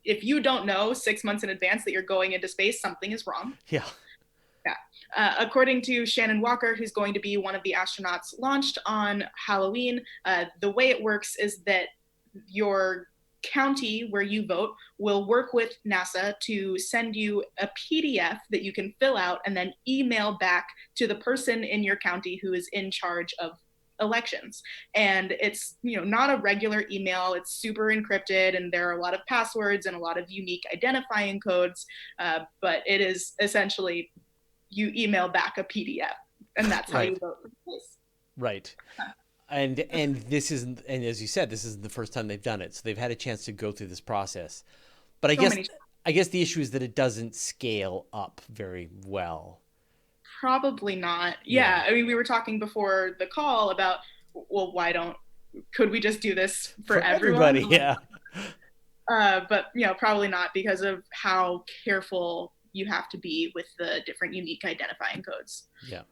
if you don't know 6 months in advance that you're going into space, something is wrong. Yeah. According to Shannon Walker, who's going to be one of the astronauts launched on Halloween, the way it works is that your county where you vote will work with NASA to send you a PDF that you can fill out and then email back to the person in your county who is in charge of elections. And it's not a regular email. It's super encrypted and there are a lot of passwords and a lot of unique identifying codes, but it is essentially you email back a PDF, and that's how you vote for the place. Right. And this isn't, and as you said, this isn't the first time they've done it. So they've had a chance to go through this process. But I guess the issue is that it doesn't scale up very well. Probably not. Yeah. I mean, we were talking before the call about, well, could we just do this for everyone? Everybody, yeah. But probably not because of how careful you have to be with the different unique identifying codes. Yeah.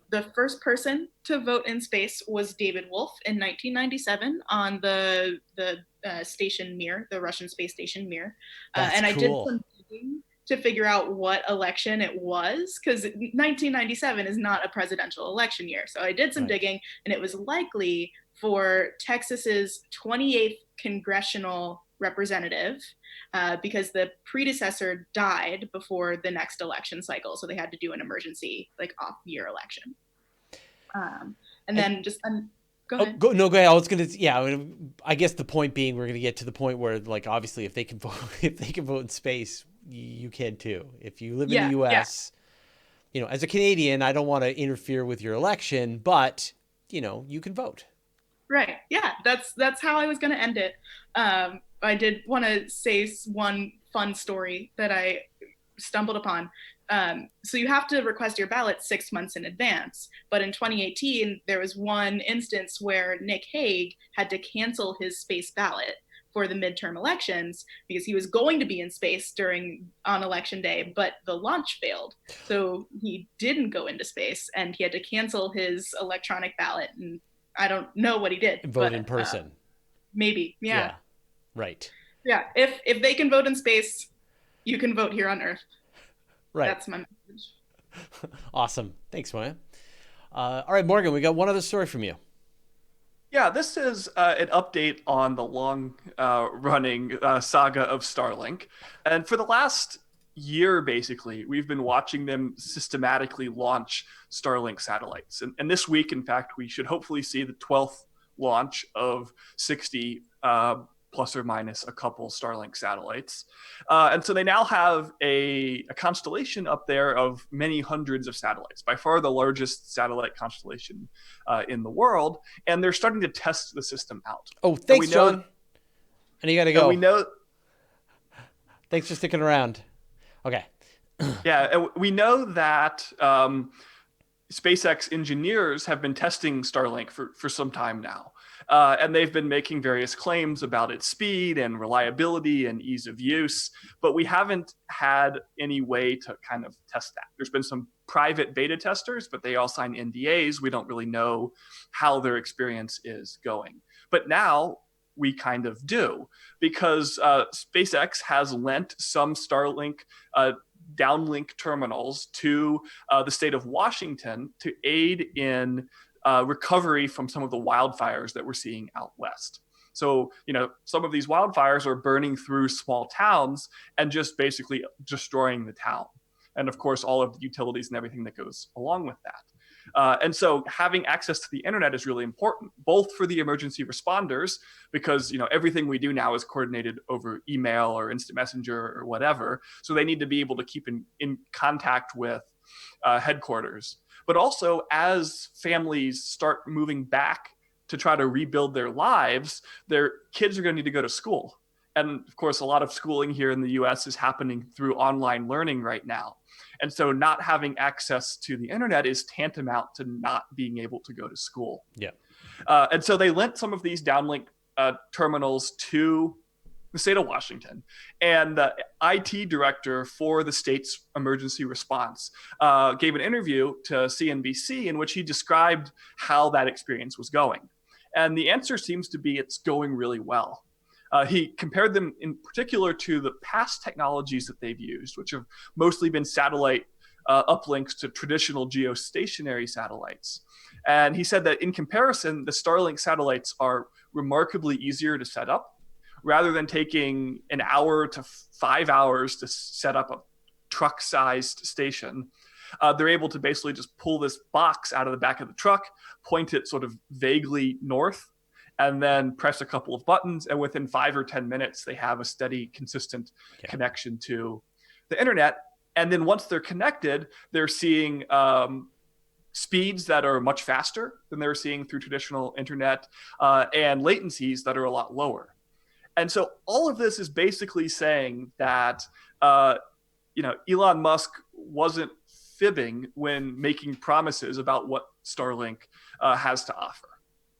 The first person to vote in space was David Wolf in 1997 on the station Mir, the Russian space station Mir. And I did some digging to figure out what election it was, because 1997 is not a presidential election year. So I did some digging, and it was likely for Texas's 28th congressional representative, because the predecessor died before the next election cycle, so they had to do an emergency off-year election. And then just go ahead. Go ahead. I was gonna, I guess the point being, we're gonna get to the point where, obviously, if they can vote in space, you can too. If you live in the U.S., as a Canadian, I don't want to interfere with your election, but you can vote. Right. Yeah. That's how I was going to end it. I did want to say one fun story that I stumbled upon. So you have to request your ballot 6 months in advance. But in 2018, there was one instance where Nick Hague had to cancel his space ballot for the midterm elections because he was going to be in space on election day, but the launch failed. So he didn't go into space and he had to cancel his electronic ballot. And I don't know what he did. Vote in person. Maybe. Yeah. Right. Yeah. If they can vote in space, you can vote here on Earth. Right. That's my message. Awesome. Thanks, Maya. All right, Morgan, we got one other story from you. Yeah, this is an update on the long-running saga of Starlink. And for the last year, basically, we've been watching them systematically launch Starlink satellites. And this week, in fact, we should hopefully see the 12th launch of 60 plus or minus a couple Starlink satellites. And so they now have a constellation up there of many hundreds of satellites, by far the largest satellite constellation in the world. And they're starting to test the system out. Oh, thanks, John. And you got to go. And we know. Thanks for sticking around. Okay. Yeah, and we know that SpaceX engineers have been testing Starlink for some time now. And they've been making various claims about its speed and reliability and ease of use, but we haven't had any way to kind of test that. There's been some private beta testers, but they all sign NDAs. We don't really know how their experience is going. But now we kind of do, because SpaceX has lent some Starlink downlink terminals to the state of Washington to aid in recovery from some of the wildfires that we're seeing out west. So, some of these wildfires are burning through small towns and just basically destroying the town. And of course, all of the utilities and everything that goes along with that. And so having access to the internet is really important, both for the emergency responders, because everything we do now is coordinated over email or instant messenger or whatever. So they need to be able to keep in contact with headquarters. But also, as families start moving back to try to rebuild their lives, their kids are going to need to go to school. And of course, a lot of schooling here in the US is happening through online learning right now. And so not having access to the internet is tantamount to not being able to go to school. Yeah. And so they lent some of these downlink terminals to the state of Washington. And the IT director for the state's emergency response gave an interview to CNBC in which he described how that experience was going. And the answer seems to be it's going really well. He compared them in particular to the past technologies that they've used, which have mostly been satellite uplinks to traditional geostationary satellites. And he said that in comparison, the Starlink satellites are remarkably easier to set up. Rather than taking an hour to 5 hours to set up a truck-sized station, they're able to basically just pull this box out of the back of the truck, point it sort of vaguely north, and then press a couple of buttons. And within 5 or 10 minutes, they have a steady, consistent connection to the internet. And then once they're connected, they're seeing speeds that are much faster than they're seeing through traditional internet and latencies that are a lot lower. And so all of this is basically saying that, Elon Musk wasn't fibbing when making promises about what Starlink has to offer.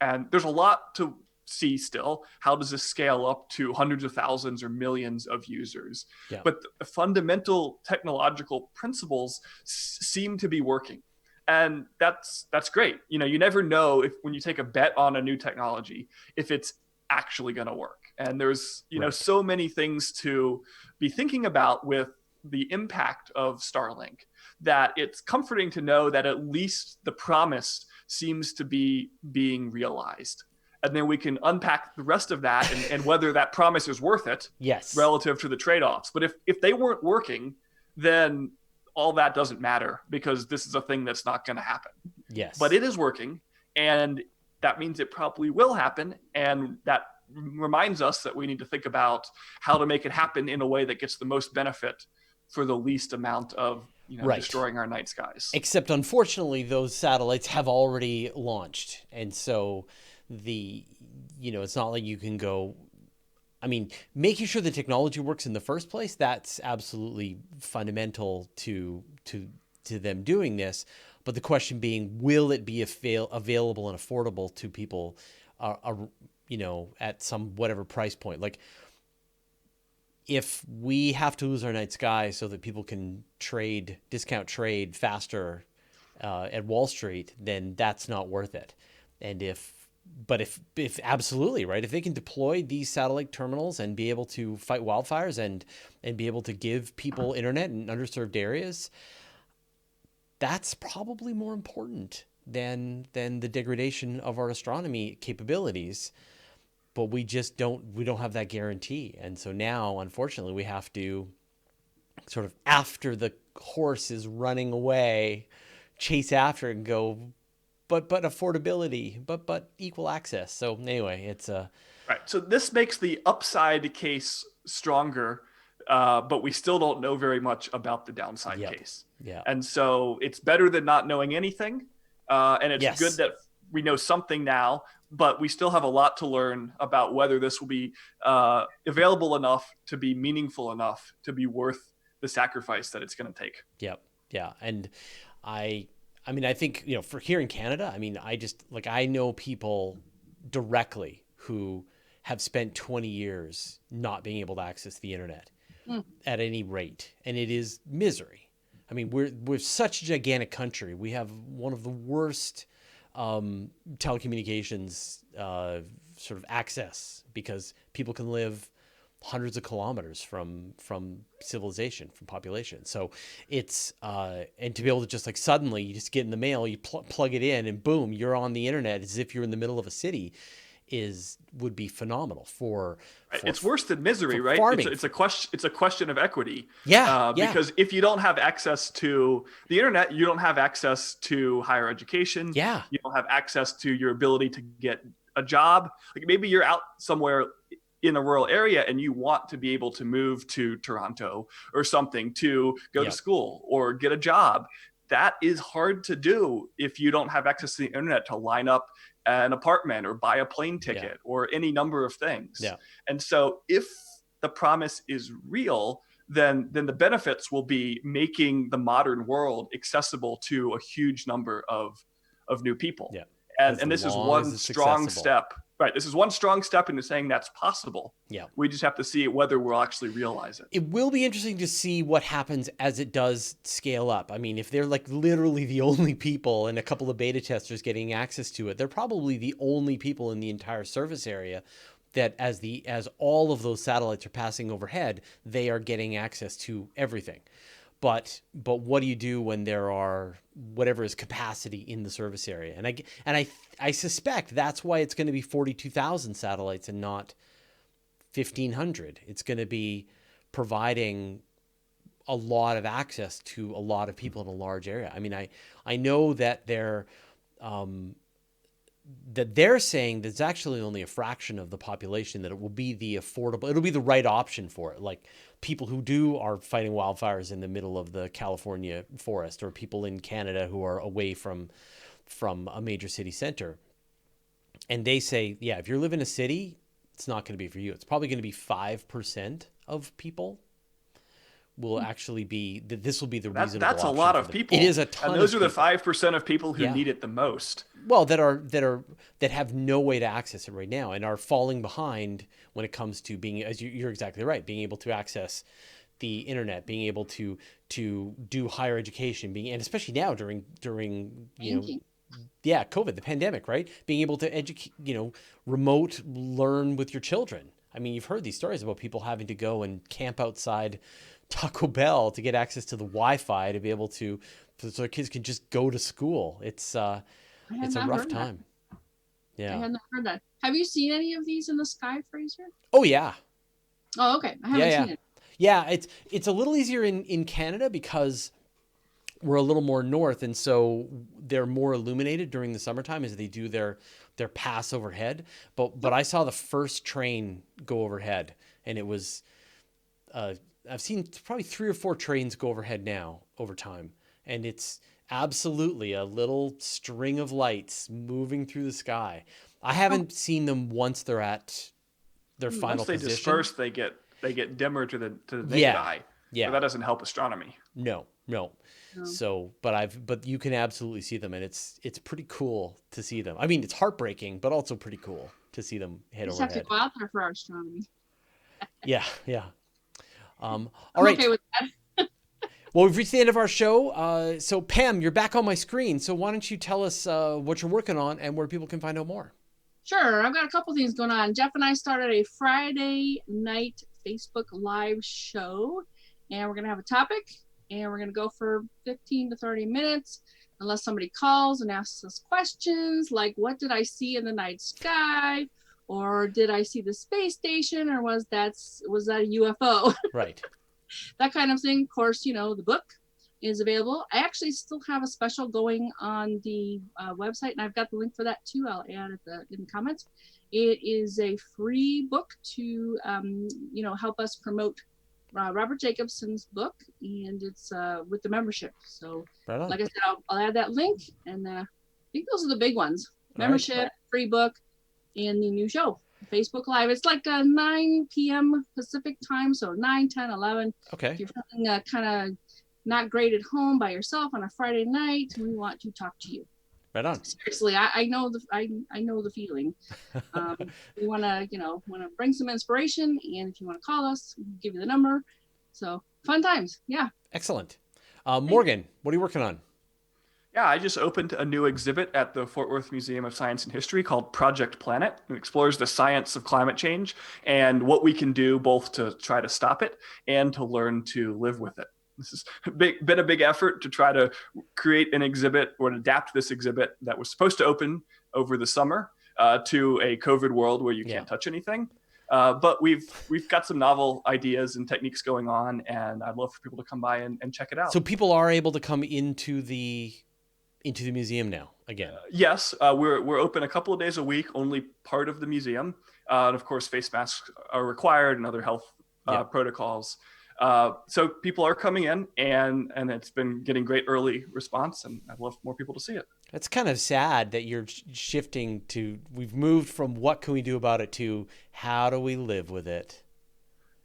And there's a lot to see still. How does this scale up to hundreds of thousands or millions of users? Yeah. But the fundamental technological principles seem to be working. And that's great. You never know when you take a bet on a new technology, if it's actually going to work. And there's, so many things to be thinking about with the impact of Starlink, that it's comforting to know that at least the promise seems to be being realized. And then we can unpack the rest of that and whether that promise is worth it relative to the trade-offs. But if they weren't working, then all that doesn't matter, because this is a thing that's not going to happen. Yes. But it is working, and that means it probably will happen. And that reminds us that we need to think about how to make it happen in a way that gets the most benefit for the least amount of destroying our night skies. Except unfortunately, those satellites have already launched. And so it's not like you can go I mean, making sure the technology works in the first place, that's absolutely fundamental to them doing this. But the question being, will it be available and affordable to people, at some whatever price point? Like, if we have to lose our night sky so that people can discount trade faster at Wall Street, then that's not worth it. And if absolutely, right, if they can deploy these satellite terminals and be able to fight wildfires and be able to give people internet in underserved areas, that's probably more important than the degradation of our astronomy capabilities. But we don't have that guarantee. And so now, unfortunately, we have to sort of, after the horse is running away, chase after it and go, but affordability, but equal access. So anyway, it's a right. So this makes the upside case stronger, but we still don't know very much about the downside case. Yeah. And so it's better than not knowing anything. And it's good that we know something now, but we still have a lot to learn about whether this will be available enough to be meaningful enough to be worth the sacrifice that it's going to take. Yep. Yeah. And I mean, I think, for here in Canada, I mean, I know people directly who have spent 20 years not being able to access the internet at any rate. And it is misery. I mean, we're such a gigantic country. We have one of the worst telecommunications sort of access, because people can live hundreds of kilometers from civilization, from population. So it's and to be able to just, like, suddenly you just get in the mail, you plug it in, and boom, you're on the internet as if you're in the middle of a city, would be phenomenal for it's worse than misery, right? It's a question of equity. Because if you don't have access to the internet, you don't have access to higher education. You don't have access to your ability to get a job. Like, maybe you're out somewhere in a rural area and you want to be able to move to Toronto or something to go to school or get a job. That is hard to do if you don't have access to the internet to line up an apartment or buy a plane ticket or any number of things. And so if the promise is real, then the benefits will be making the modern world accessible to a huge number of new people. And this is one strong step. Right. This is one strong step into saying that's possible. We just have to see whether we'll actually realize it. It will be interesting to see what happens as it does scale up. I mean, if they're like literally the only people and a couple of beta testers getting access to it, they're probably the only people in the entire service area that as all of those satellites are passing overhead, they are getting access to everything. But what do you do when there are whatever is capacity in the service area? And I suspect that's why it's going to be 42,000 satellites and not 1,500. It's going to be providing a lot of access to a lot of people in a large area. I mean, I know that they're saying there's actually only a fraction of the population that it will be it'll be the right option for it. Like, people who are fighting wildfires in the middle of the California forest, or people in Canada who are away from a major city center. And they say, if you're living in a city, it's not going to be for you. It's probably going to be 5% of people will actually be, this will be the reasonable That's a lot of people. It is a ton. And those are the 5% of people who need it the most. Well, that have no way to access it right now and are falling behind when it comes to being, as you're exactly right, being able to access the internet, being able to do higher education, and especially now during COVID, the pandemic, right? Being able to educate, remote learn with your children. I mean, you've heard these stories about people having to go and camp outside Taco Bell to get access to the Wi-Fi to be able to, so their kids can just go to school. It's a rough time. I had not heard that. Have you seen any of these in the sky, Fraser? Oh yeah. Oh, okay. I haven't seen it. Yeah, it's a little easier in Canada because we're a little more north, and so they're more illuminated during the summertime as they do their pass overhead. But I saw the first train go overhead, and it was I've seen probably 3 or 4 trains go overhead now over time, and it's absolutely a little string of lights moving through the sky. I haven't seen them once they're at their final Once they position. disperse, they get dimmer to the naked Yeah. eye. Yeah. But that doesn't help astronomy. No. So, but you can absolutely see them, and it's pretty cool to see them. I mean, it's heartbreaking, but also pretty cool to see them head Just overhead. have to go out there for our astronomy. Yeah. All I'm right. okay with that. Well, we've reached the end of our show. So Pam, you're back on my screen. So why don't you tell us what you're working on and where people can find out more? Sure, I've got a couple things going on. Jeff and I started a Friday night Facebook Live show, and we're going to have a topic, and we're going to go for 15 to 30 minutes, unless somebody calls and asks us questions like, what did I see in the night sky? Or did I see the space station? Or was that a UFO? Right. That kind of thing. Of course, the book is available. I actually still have a special going on the website, and I've got the link for that too. I'll add it in the comments. It is a free book to help us promote Robert Jacobson's book, and it's with the membership. So Right on. like I said, I'll add that link, and I think those are the big ones. All Membership, right. free book, and the new show, Facebook Live. It's like 9 p.m. Pacific time, so 9, 10, 11. Okay. If you're feeling kind of not great at home by yourself on a Friday night, we want to talk to you. Right on. Seriously, I know the feeling. We want to bring some inspiration, and if you want to call us, we'll give you the number. So fun times, yeah. Excellent. Morgan, what are you working on? Yeah, I just opened a new exhibit at the Fort Worth Museum of Science and History called Project Planet. It explores the science of climate change and what we can do both to try to stop it and to learn to live with it. This has been a big effort to try to create an exhibit or adapt this exhibit that was supposed to open over the summer to a COVID world where you can't touch anything. But we've got some novel ideas and techniques going on, and I'd love for people to come by and check it out. So people are able to come into the museum now again. Yes, we're open a couple of days a week, only part of the museum. And of course, face masks are required and other health protocols. So people are coming in, and it's been getting great early response, and I'd love more people to see it. It's kind of sad that you're shifting to, we've moved from what can we do about it to how do we live with it?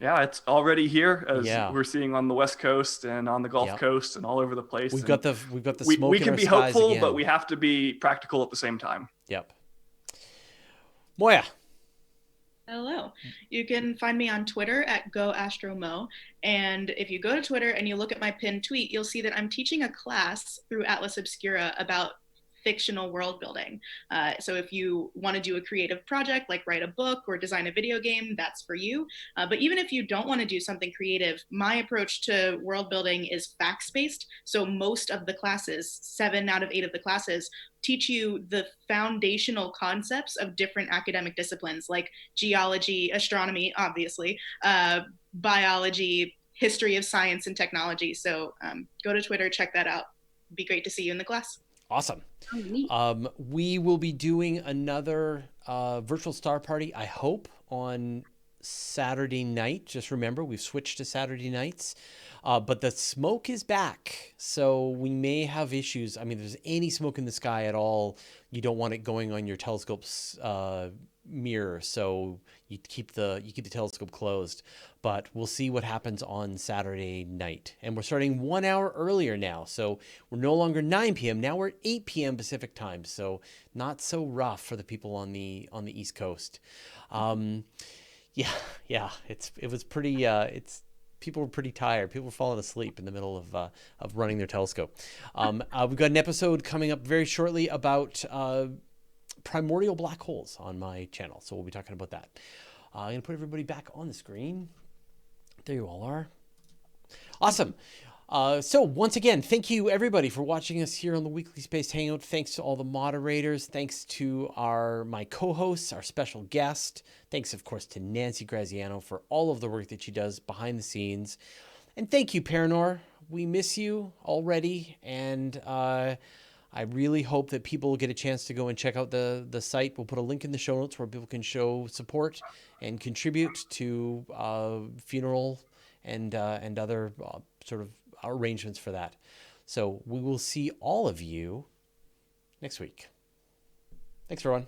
Yeah, it's already here, as we're seeing on the West Coast and on the Gulf Coast and all over the place. We've got the smoke we in can our be skies hopeful, again. but we have to be practical at the same time. Yep. Moya. Hello. You can find me on Twitter at GoAstroMo. And if you go to Twitter and you look at my pinned tweet, you'll see that I'm teaching a class through Atlas Obscura about fictional world building. So if you want to do a creative project, like write a book or design a video game, that's for you. But even if you don't want to do something creative, my approach to world building is facts-based. So most of the classes, 7 out of 8 of the classes, teach you the foundational concepts of different academic disciplines like geology, astronomy, obviously, biology, history of science and technology. So go to Twitter, check that out. It'd be great to see you in the class. Awesome. Oh, neat. We will be doing another virtual star party, I hope, on Saturday night. Just remember, we've switched to Saturday nights. But the smoke is back, so we may have issues. I mean, if there's any smoke in the sky at all, you don't want it going on your telescope's mirror, so you keep the telescope closed. But we'll see what happens on Saturday night, and we're starting 1 hour earlier now, so we're no longer 9 p.m. Now we're at 8 p.m. Pacific time, so not so rough for the people on the East Coast. It was pretty. People were pretty tired. People were falling asleep in the middle of running their telescope. We've got an episode coming up very shortly about primordial black holes on my channel, so we'll be talking about that. I'm going to put everybody back on the screen. There you all are. Awesome. So once again, thank you everybody for watching us here on the Weekly Space Hangout. Thanks to all the moderators. Thanks to my co-hosts, our special guest. Thanks, of course, to Nancy Graziano for all of the work that she does behind the scenes. And thank you, Paranor. We miss you already. And I really hope that people will get a chance to go and check out the site. We'll put a link in the show notes where people can show support and contribute to funeral and other sort of arrangements for that. So we will see all of you next week. Thanks, everyone.